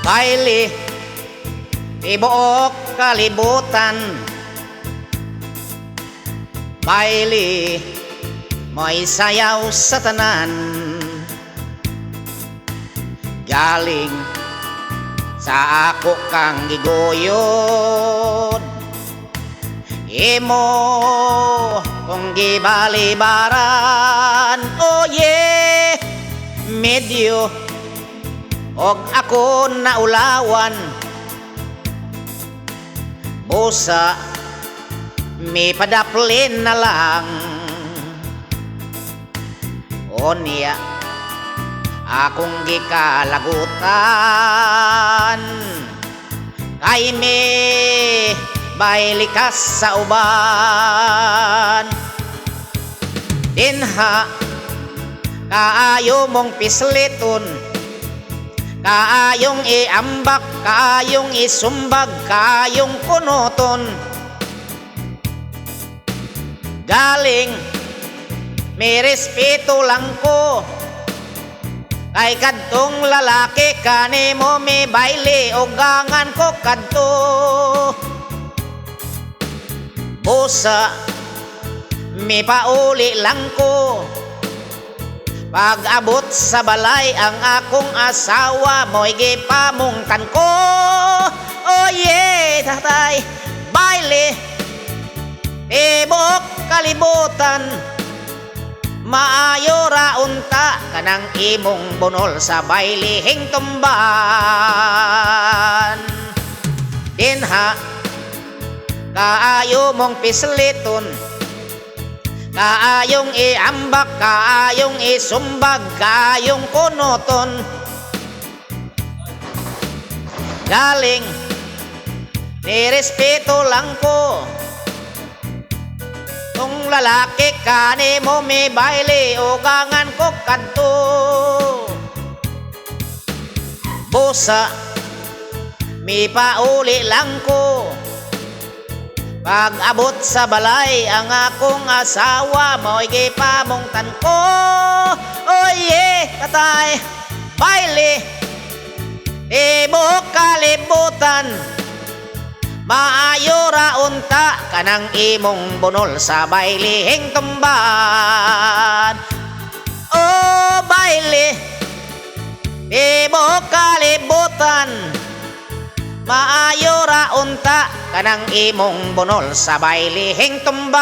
baile tibuok kalibutan, baile mo'y sayaw sa tanan, galing sa ako kang giguyod, imo kung gibalibaran. Oh yeah, medyo og ako naulawan, busa may padaplin na lang. Onya akong gikalagutan, kay me bailikas sa uban. Dinha kaayo mong pisliton, kaayong iambak, kaayong isumbag, kaayong kunuton. Galing may respeto lang ko, kay kadtong lalaki kanimo may baile o gangan ko kadto. Busa may pauli lang ko, pag abot sa balay ang akong asawa mo'y gipamungtan ko. Oh yeah, tatay, baile tibok kalibutan, maayo ra unta kanang imong bunol sa bailihing tumban. Dinha kaayo mong pisliton, kaayong iambak, kaayong isumbag, kaayong kunuton. Galing nirespeto lang ko, kung lalaki kanimo may baile o gangan ko kadto. Busa may pauli lang ko, pag abot sa balay ang akong asawa mo'y gipamungtan ko. Oh yeah, tatay, baile tibok kalibutan, maayo ra unta kanang imong bunol sa bailihing tumban. Oh baile tibok kalibutan, maayo ra unta kanang imong bunol sa bailihing tumban.